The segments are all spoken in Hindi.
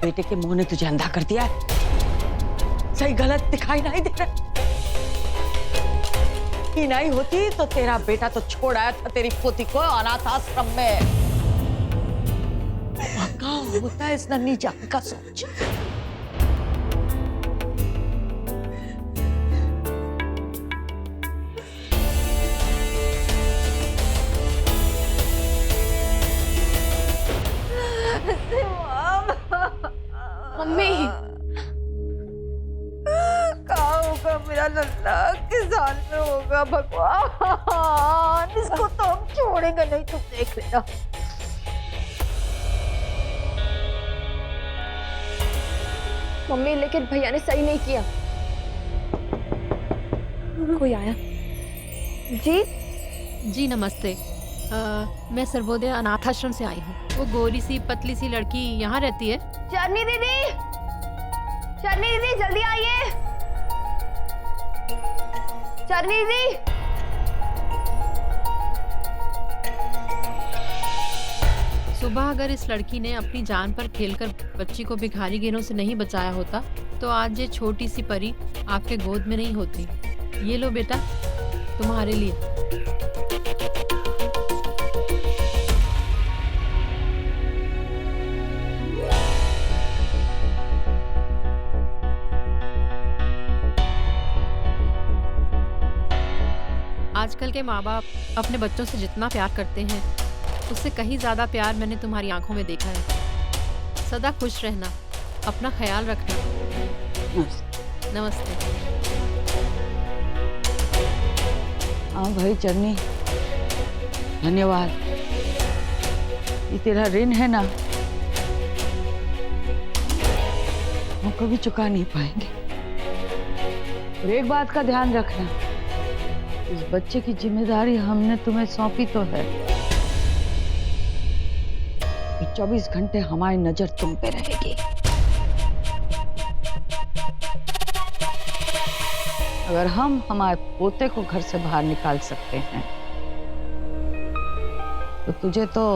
बेटे के मुंह ने तुझे अंधा कर दिया है। सही गलत दिखाई नहीं दे रहा। ही नहीं होती तो तेरा बेटा तो छोड़ आया था तेरी पोती को अनाथ आश्रम में। क्या होता है इस नन्ही जान का सोच। मम्मी कहाँ होगा मेरा लल्ला, किस हाल में होगा भगवान। इसको तो हम छोड़ेंगे नहीं, तुम देख लेना। मम्मी लेकिन भैया ने सही नहीं किया। कोई आया? जी जी नमस्ते। मैं सर्वोदय अनाथ आश्रम से आई हूँ। वो गोरी सी पतली सी लड़की यहाँ रहती है। चरनी दीदी, चरनी दीदी जल्दी आइए। चरनी दीदी, सुबह अगर इस लड़की ने अपनी जान पर खेलकर बच्ची को भिखारी गिरों से नहीं बचाया होता तो आज ये छोटी सी परी आपके गोद में नहीं होती। ये लो बेटा, तुम्हारे लिए। आजकल के माँ बाप अपने बच्चों से जितना प्यार करते हैं उससे कहीं ज़्यादा प्यार मैंने तुम्हारी आंखों में देखा है। सदा खुश रहना, अपना ख्याल रखना। नमस्ते। हाँ भाई चन्नी, धन्यवाद। ये तेरा ऋण है ना, हम कभी चुका नहीं पाएंगे। और एक बात का ध्यान रखना, इस बच्चे की जिम्मेदारी हमने तुम्हें सौंपी तो है। 24 घंटे हमारी नजर तुम पे रहेगी। अगर हम हमारे पोते को घर से बाहर निकाल सकते हैं तो तुझे तो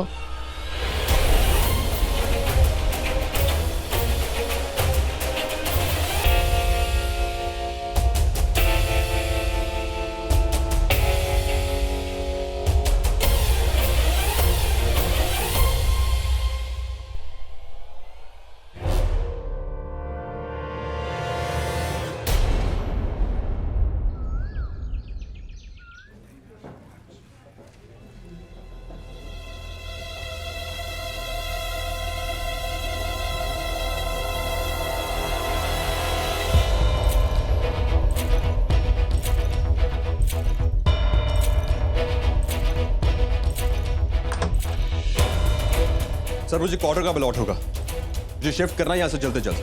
सर मुझे क्वार्टर का अलॉट होगा, मुझे शिफ्ट करना है यहां से जल्द से जल्द।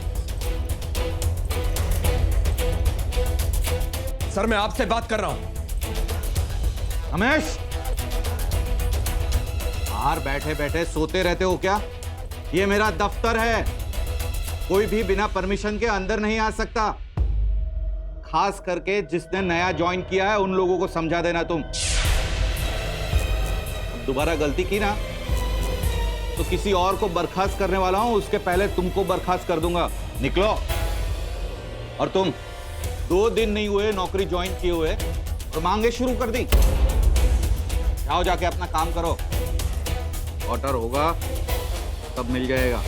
सर मैं आपसे बात कर रहा हूं। रमेश, बाहर बैठे बैठे सोते रहते हो क्या? ये मेरा दफ्तर है, कोई भी बिना परमिशन के अंदर नहीं आ सकता। खास करके जिसने नया ज्वाइन किया है उन लोगों को समझा देना तुम। दोबारा गलती की ना तो किसी और को बर्खास्त करने वाला हूं, उसके पहले तुमको बर्खास्त कर दूंगा। निकलो। और तुम 2 दिन नहीं हुए नौकरी ज्वाइन किए हुए और मांगे शुरू कर दी। जाओ जाके अपना काम करो। ऑर्डर होगा तब मिल जाएगा।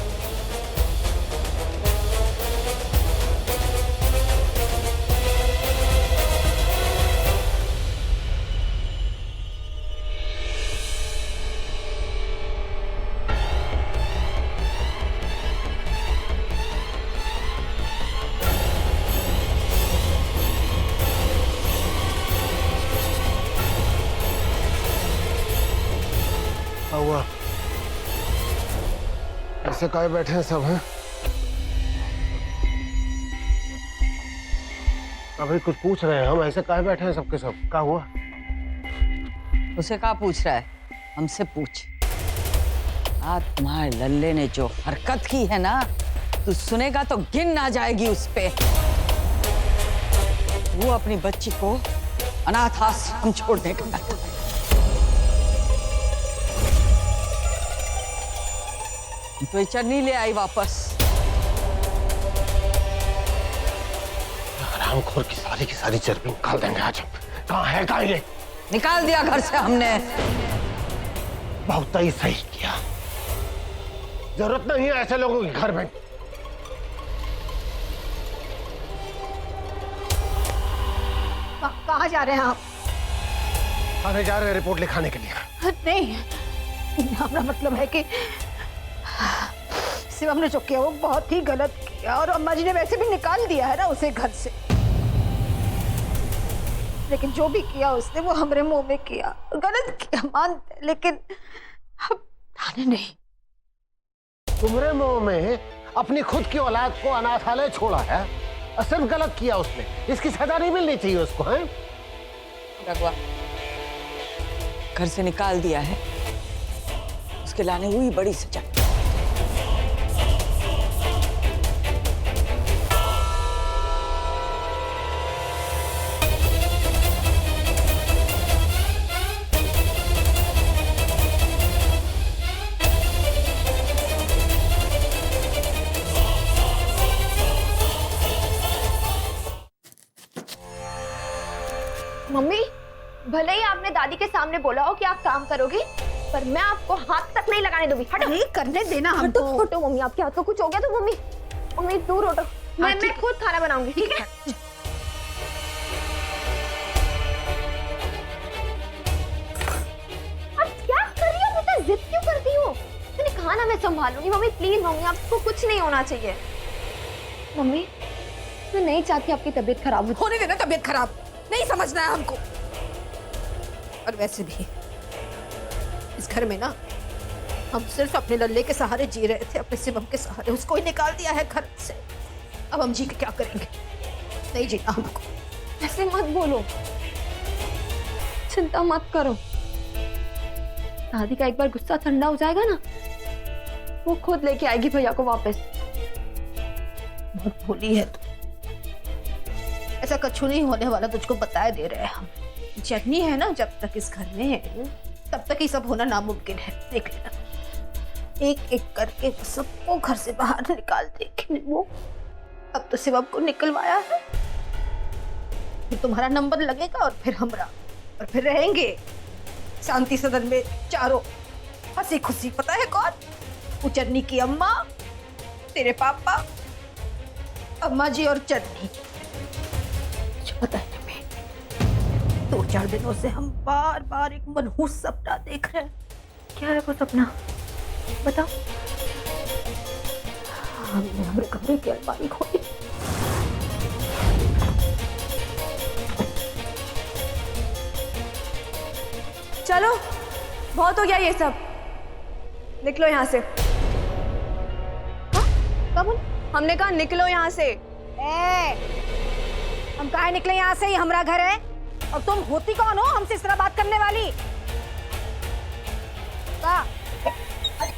हुआ ऐसे काहे बैठे हैं सब हैं? अभी कुछ पूछ रहे हैं हम, ऐसे काहे बैठे हैं सबके सब? क्या हुआ? उसे क्या पूछ रहा है? हमसे पूछ। आज तुम्हारे लल्ले ने जो हरकत की है ना, तू सुनेगा तो गिन ना जाएगी उस पे। वो अपनी बच्ची को अनाथ आश्रम छोड़ने का तो चन्नी ले आई वापस। हरामखोर की सारी चर्बी निकाल देंगे आज हम। कहाँ है ये? निकाल दिया घर से हमने। बहुत ही सही किया, जरूरत नहीं है ऐसे लोगों के घर में। कहाँ जा रहे हैं आप? थाने जा रहे हैं रिपोर्ट लिखाने के लिए। नहीं, हमारा मतलब है कि शिवम ने जो किया वो बहुत ही गलत किया, और अम्मा जी ने वैसे भी निकाल दिया है ना उसे घर से। लेकिन जो भी किया उसने वो हमारे मुंह में किया, गलत किया मानते, लेकिन अब थाने नहीं। तुम्हारे मुंह में अपनी खुद की औलाद को अनाथालय छोड़ा है और सिर्फ गलत किया उसने, इसकी सजा नहीं मिलनी चाहिए उसको, है? रघुआ, घर से निकाल दिया है, उसके लाने हुई बड़ी सजा। मम्मी, भले ही आपने दादी के सामने बोला हो कि आप काम करोगे, पर मैं आपको हाथ तक नहीं लगाने दूंगी। हटो। नहीं करने देना हटो, हमको। हटो मम्मी, आपके हाथ को कुछ हो गया तो मम्मी, मम्मी दूर हटो। मैं खुद खाना बनाऊंगी, ठीक है? आप क्या कर रही हो? मुझसे जिद क्यों करती हो? मैंने कहा ना मैं संभालूंगी। मम्मी प्लीज, मम्मी आपको कुछ नहीं होना चाहिए। मम्मी, मैं नहीं चाहती आपकी तबीयत खराब हो। होने देना तबीयत खराब, नहीं समझना है हमको। और वैसे भी इस घर में ना हम सिर्फ अपने लल्ले के सहारे जी रहे थे, अपने शिवम के सहारे। उसको ही निकाल दिया है घर से, अब हम जी के क्या करेंगे? नहीं जीना हमको। ऐसे मत बोलो, चिंता मत करो। दादी का एक बार गुस्सा ठंडा हो जाएगा ना, वो खुद लेके आएगी भैया को वापस। बहुत भोली है तू, ऐसा कछु नहीं होने वाला, तुझको बताए दे रहे हैं हम। जर्नी है ना, जब तक इस घर में है तब तक ही सब होना नामुमकिन है। देख लेना, एक एक करके सबको घर से बाहर निकाल देगी वो। अब तो शिवम को निकलवाया है, फिर तुम्हारा नंबर लगेगा और फिर हमरा, और फिर रहेंगे शांति सदन में चारों हंसी खुशी। पता है कौन? उचरनी की अम्मा, तेरे पापा, अम्मा जी और चन्नी। पता है तुम्हें, 2-4 दिनों से हम बार बार एक मनहूस सपना देख रहे हैं। क्या है वो सपना? बताओ। हमने हमारे कमरे की अलमारी खोली, चलो बहुत हो गया ये सब, निकलो यहाँ से। क्या बोल? हमने कहा निकलो यहाँ से। हम कहाँ निकले यहाँ से? ये हमारा घर है, और तुम होती कौन हो हमसे इस तरह बात करने वाली?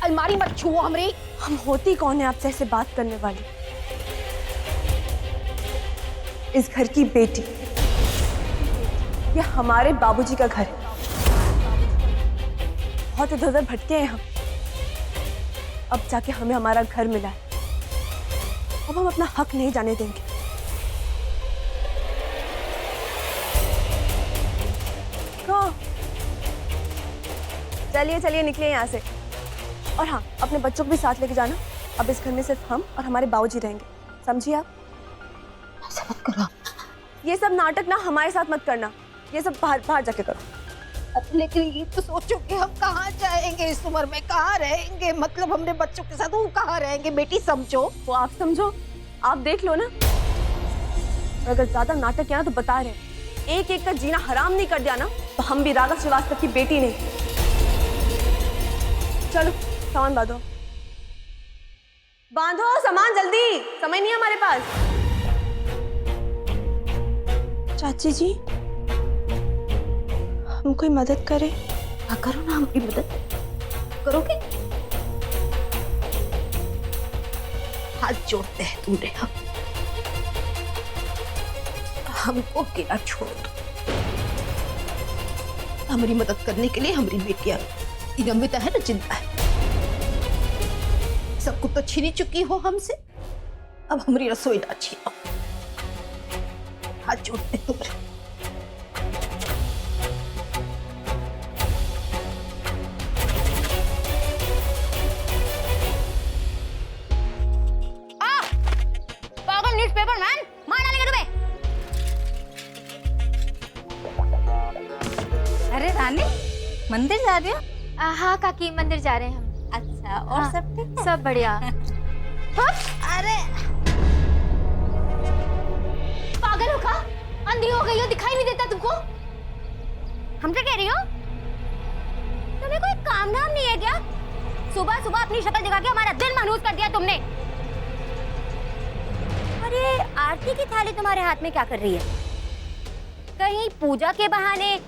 अलमारी मत छुओ हमरी। हम होती कौन है आपसे ऐसे बात करने वाली? इस घर की बेटी, ये हमारे बाबूजी का घर है। बहुत इधर उधर भटके हैं हम, अब जाके हमें हमारा घर मिला है। अब हम अपना हक नहीं जाने देंगे। चलिए चलिए निकलिए यहाँ से। और हाँ, अपने बच्चों को भी साथ लेके जाना। अब इस घर में सिर्फ हम और हमारे बाबूजी रहेंगे, समझिए आप? ऐसा मत करो। ये सब नाटक ना हमारे साथ मत करना, ये सब बाहर बाहर जाके करो। लेकिन ये तो सोचो कि हम कहाँ जाएंगे इस उम्र में, कहाँ रहेंगे? मतलब हमने बच्चों के साथ वो कहाँ रहेंगे? बेटी समझो। वो आप समझो, आप देख लो ना। और अगर ज्यादा नाटक किया ना तो बता रहे, एक एक का जीना हराम नहीं कर दिया ना, तो हम भी राघव श्रीवास्तव की बेटी नहीं। चलो सामान बांधो, बांधो सामान जल्दी, समय नहीं है हमारे पास। चाची जी, हम कोई मदद करें? क्या करो ना, हमारी मदद करोगे? हाथ जोड़ते हैं तुमने, हमको अकेला छोड़ दो। हमारी मदद करने के लिए हमारी बेटियां इनमिता है ना, जिंदा है। सब कुछ तो छीनी चुकी हो हमसे, अब हमारी रसोई ना छीनो। हाथ जोड़ते हैं तुम्हारे। पागल न्यूज़पेपर मैन, मार डालेगा तुम्हें। अरे रानी, मंदिर जा रही हो? हाँ काकी, मंदिर जा रहे हैं हम। अच्छा, और हाँ, सब ठीक है? सब बढ़िया। अरे पागल हो का? अंधी हो गई हो, दिखाई नहीं देता तुमको? हमसे कह रही हो? तुम्हें कोई काम धाम नहीं है क्या? सुबह सुबह अपनी शक्ल जगा के हमारा दिल मनहूस कर दिया तुमने। और ये आरती की थाली तुम्हारे हाथ में क्या कर रही है? कहीं पूजा के बहाने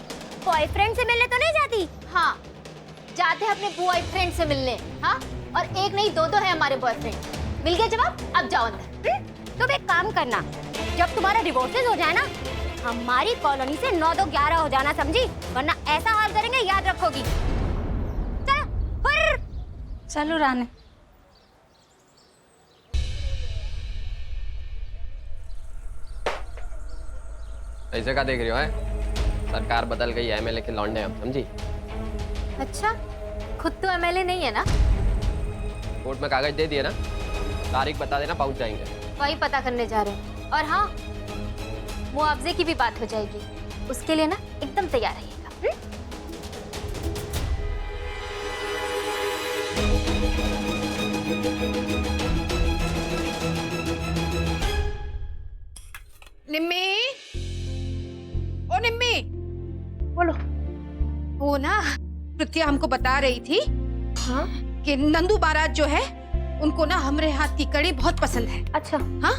बॉयफ्रेंड से मिलने तो नहीं जाती? हाँ, जाते हैं अपने बॉयफ्रेंड से मिलने। हाँ, और एक नहीं दो है हमारे बॉयफ्रेंड। मिल गया जवाब? अब जाओ अंदर। तुम एक काम करना, जब तुम्हारा डिवोर्सेस हो जाए ना, हमारी कॉलोनी से 9 2 11 हो जाना, समझी? वरना ऐसा हाल करेंगे, याद रखोगी। चलो फुर्र। चलो रानी। ऐसे का देख रही हो है? सरकार बदल गई, एमएलए के लौंडे हम, समझी? अच्छा, खुद तो एमएलए नहीं है ना? कोर्ट में कागज दे दिए ना, तारीख बता देना, पहुंच जाएंगे। वही पता करने जा रहे हैं। और हाँ, मुआवजे की भी बात हो जाएगी, उसके लिए ना एकदम तैयार रहिएगा। निम्मी, ओ निम्मी, बोलो। वो ना प्रत्या हमको बता रही थी हाँ? कि नंदू बारात जो है उनको ना हमरे हाथ की कड़ी बहुत पसंद है। अच्छा। हाँ,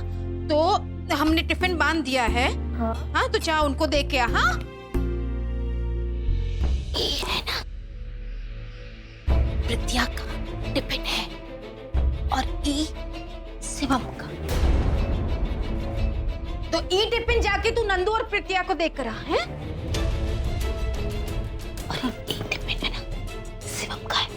तो हमने टिफिन बांध दिया है। हाँ। हाँ, तो चाह उनको दे के आ। हाँ, ये है ना प्रत्या का टिफिन है, और ई शिवम का। तो ई टिफिन जाके तू नंदू और प्रत्या को देख कर आ, हैं? और ई टिफिन है ना शिवम का है,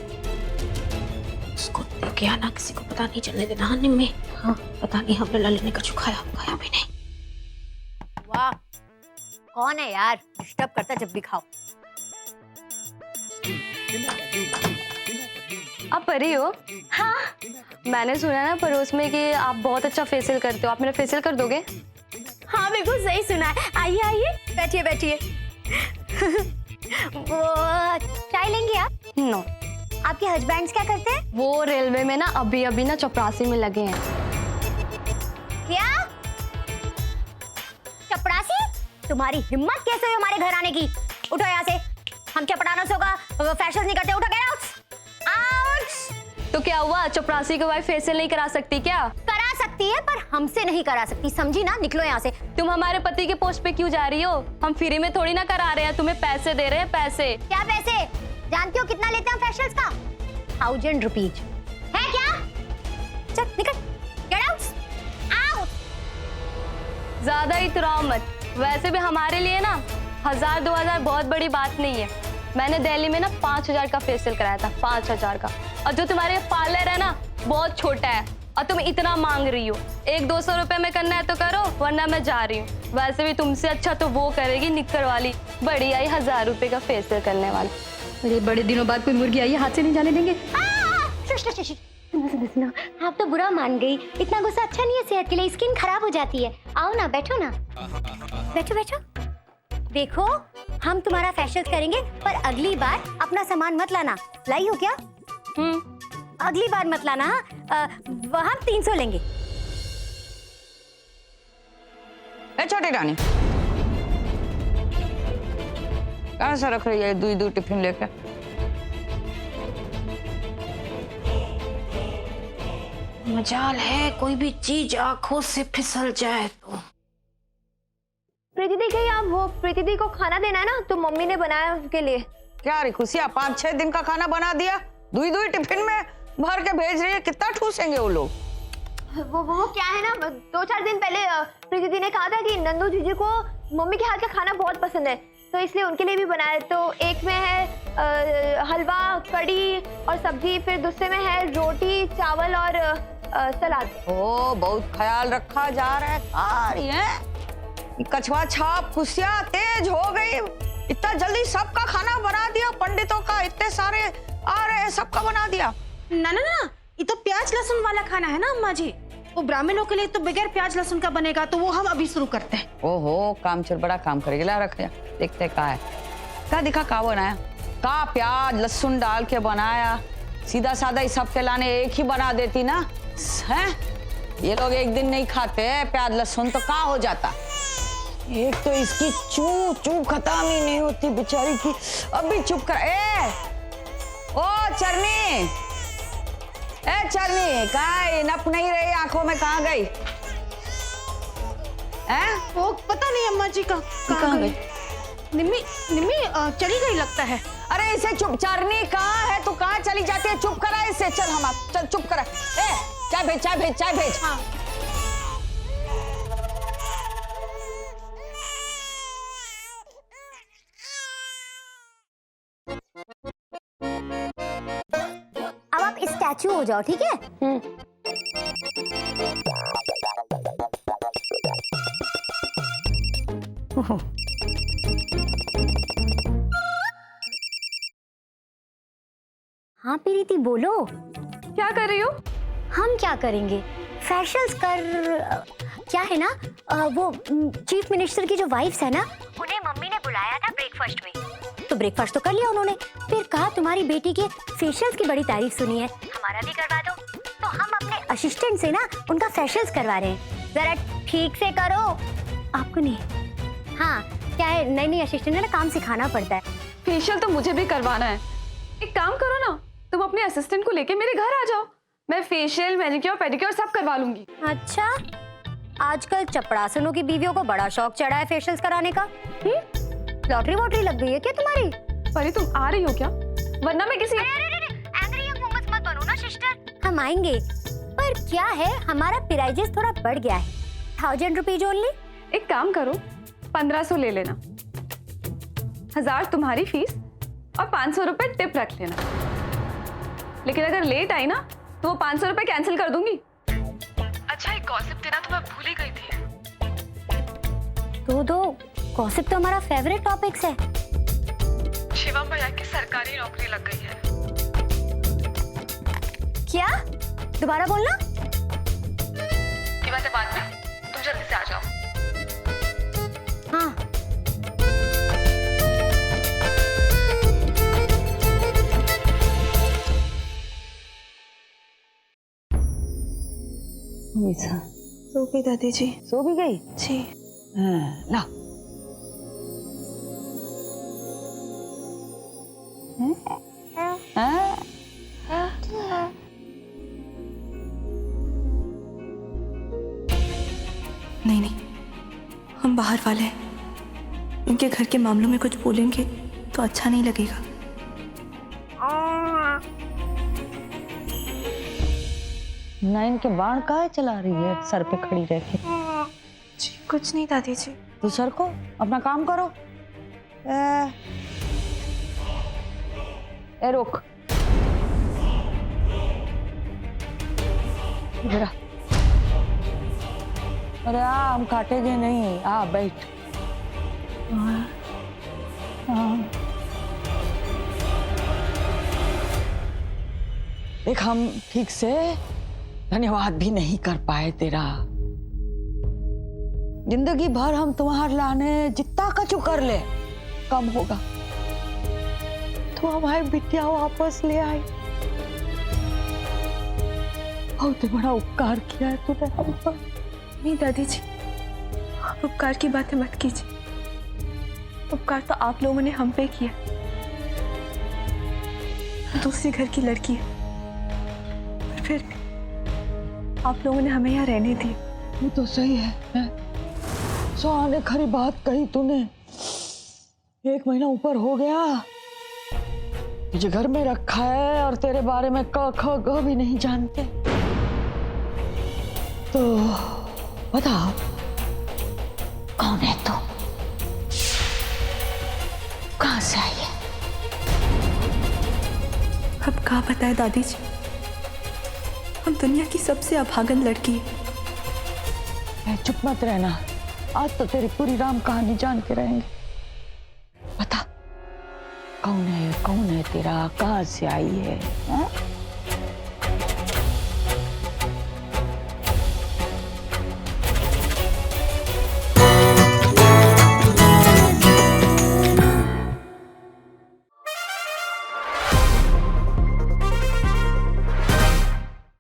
उसको दे के आना, किसी को पता नहीं चलने देना। हाँ निम्मी? हाँ, पता नहीं हमने लल्ले ने कुछ खाया भी नहीं। वाह, कौन है यार, डिस्टर्ब करता जब भी खाओ। आप परी हो? हाँ, मैंने सुना ना पड़ोस में कि आप बहुत अच्छा फेशियल करते हो, आप मेरा फेशियल कर दोगे? हाँ बिल्कुल सही सुना है। आइए आइए, बैठिए बैठिए। वो चाय लेंगे आप? नो। आपके हस्बैंड्स क्या करते हैं? वो रेलवे में ना अभी ना चपरासी में लगे हैं। क्या? चपरासी? तुम्हारी हिम्मत कैसे हुई हमारे घर आने की? उठो यहाँ से, हम चपरानों का फैशन नहीं करते। उठो, गेट आउट। आउट। तो क्या हुआ, चपरासी की वाइफ फेशियल नहीं करा सकती क्या? करा सकती है, पर हमसे नहीं करा सकती, समझी ना? निकलो यहाँ से। तुम हमारे पति के पोस्ट पे क्यों जा रही हो? हम फ्री में थोड़ी ना करा रहे हैं, तुम्हें पैसे दे रहे हैं, पैसे। क्या पैसे? जानती हो कितना लेते हैं फेशियल्स का? 1000 रुपीज है क्या? चल निकल, गेट आउट। आउट। ज्यादा इतराओ मत, वैसे भी हमारे लिए ना 1000-2000 बहुत बड़ी बात नहीं है। मैंने दिल्ली में ना 5000 का फेशियल कराया था, 5000 का। और जो तुम्हारे पार्लर है ना बहुत छोटा है, और तुम इतना मांग रही हो। 100-200 रुपए में करना है तो करो, वरना मैं जा रही हूँ। वैसे भी तुमसे अच्छा तो वो करेगी निक्कर वाली, बड़ी आई 1000 रुपए का फेशियल करने वाली। अरे बड़े दिनों बाद कोई मुर्गी आई है, हाथ से नहीं जाने देंगे। सुनो, आप तो बुरा मान गई। इतना गुस्सा अच्छा नहीं है सेहत के लिए, स्किन खराब हो जाती है। आओ ना, बैठो ना, बैठो बैठो। देखो, हम तुम्हारा फेशियल करेंगे, पर अगली बार अपना सामान मत लाना। लाई हो क्या? अगली बार मत लाना। वहाँ 300 लेंगे। ए छोटी रानी, कहाँ से रख रही है दू टिफिन लेके? मजाल है कोई भी चीज आंखों से फिसल जाए तो। प्रीति दी गई, आप वो प्रीति दी को खाना देना है ना, तो मम्मी ने बनाया उसके लिए। क्या रे खुशियाँ, 5-6 दिन का खाना बना दिया, दुई टिफिन में भर के भेज रही है। कितना ठूसेंगे वो लोग? वो क्या है ना, 2-4 दिन पहले प्रीति दी ने कहा था कि नंदू जीजी को मम्मी के हाथ का खाना बहुत पसंद है, तो इसलिए उनके लिए भी बनाया। तो एक में है हलवा, कड़ी और सब्जी, फिर दूसरे में है रोटी, चावल और सलाद। ओ, बहुत ख्याल रखा जा रहा है। कछुआ छाप खुशियाँ तेज हो गई। इतना जल्दी सबका खाना बना दिया, पंडितों का इतने सारे आ रहे हैं, सबका बना दिया। ना ना ना, ये तो प्याज लहसुन वाला खाना है ना अम्मा जी। वो ब्राह्मणों के लिए तो बगैर प्याज लहसुन का बनेगा, तो वो हम अभी शुरू करते हैं। ओहो, काम चल बड़ा काम करेगी। ला रख जा, देखते का है। का दिखा का बनाया, का प्याज लहसुन डाल के बनाया। सीधा साधा ही सब के लाने एक ही बना देती ना हैं। ये लोग एक दिन नहीं खाते प्याज लहसुन तो का हो जाता। एक तो इसकी चू चू खत्म ही नहीं होती बेचारी की। अभी चुप कर। ओ चरनी, ए चरनी, कहाँ नप नहीं रही आंखों में, कहाँ गई? वो पता नहीं अम्मा जी कहाँ गई। निम्मी निम्मी चली गई लगता है। अरे इसे चुप, चरनी कहाँ है? तू कहाँ चली जाती है? चुप करा इसे। चल हम आप, चल चुप करा। ए चाय भेज, चाय भेज, चाय भेज। हाँ। अब आप स्टैचू हो जाओ, ठीक है? हाँ प्रीति बोलो। क्या कर रही हो? हम क्या करेंगे, फेशियल्स कर। क्या है ना, वो चीफ मिनिस्टर की जो वाइफ्स है ना, उन्हें मम्मी ने बुलाया था ब्रेकफास्ट में, तो ब्रेकफास्ट तो कर लिया उन्होंने। फिर कहा तुम्हारी बेटी के फेशियल्स की बड़ी तारीफ सुनी है, हमारा भी करवा दो। तो हम अपने असिस्टेंट से ना उनका फेशियल्स करवा रहे हैं। जरा ठीक से करो। आपको नहीं? हाँ, क्या है, नई नई असिस्टेंट है ना, काम सिखाना पड़ता है। फेशियल तो मुझे भी करवाना है। एक काम करो ना, तुम अपने असिस्टेंट को लेके मेरे घर आ जाओ, मैं फेशियल मैनिक्योर पेडिक्योर सब करवा लूंगी। अच्छा, आजकल चपड़ासनों की बीवियों को बड़ा शौक चढ़ा है फेशियल्स कराने का। लॉटरी वॉटरी लग गई है क्या तुम्हारी? परी तुम आ रही हो क्या? वरना मैं किसी मत बनो ना सिस्टर। हम आएंगे, पर क्या है, हमारा प्राइजेस थोड़ा बढ़ गया है। 1000 रुपीज ओनली। एक काम करो, 1500 ले लेना, 1000 तुम्हारी फीस और 500 रुपए टिप रख लेना। लेकिन अगर लेट आई ना तो वो 500 रुपए कैंसिल कर दूंगी। अच्छा, एक गॉसिप देना तो मैं भूल ही गई थी। दो गॉसिप तो हमारा फेवरेट टॉपिक्स है। शिवम भैया की सरकारी नौकरी लग गई है। क्या? दोबारा बोलना। ये बातें बाद में, तुम जल्दी से आ जाओ। हाँ, सो गई दादी जी। सो भी गई जी। ला। नहीं, हम बाहर वाले हैं, इनके घर के मामलों में कुछ बोलेंगे तो अच्छा नहीं लगेगा। नाइन के बाण काहे चला रही है सर पे खड़ी रह के? जी कुछ नहीं दादी जी। तो सर को अपना काम करो। ए रुक, इधर आ। अरे हम काटेंगे नहीं, आ बैठ। देख, हम ठीक से धन्यवाद भी नहीं कर पाए तेरा। जिंदगी भर हम तुम्हारे लाने जितना कछु कर ले कम होगा। तो हमारी बिटिया वापस ले आई, बहुत बड़ा उपकार किया है तूने हम पर। नहीं दादी जी, आप उपकार की बातें मत कीजिए। उपकार तो आप लोगों ने हम पे किया। दूसरी घर की लड़की है, पर फिर आप लोगों ने हमें यहाँ रहने दी। वो तो सही है। सुहाने खरी बात कही तूने। 1 महीना ऊपर हो गया तुझे घर में रखा है और तेरे बारे में क ख ग भी नहीं जानते। तो बताओ कौन है तू, कहां से आई है? अब कहाँ बताए दादी जी, हम दुनिया की सबसे अभागन लड़की है। चुप मत रहना, आज तो तेरी पूरी राम कहानी जान के रहेंगे। बता कौन है तेरा, कहाँ से आई है, हा?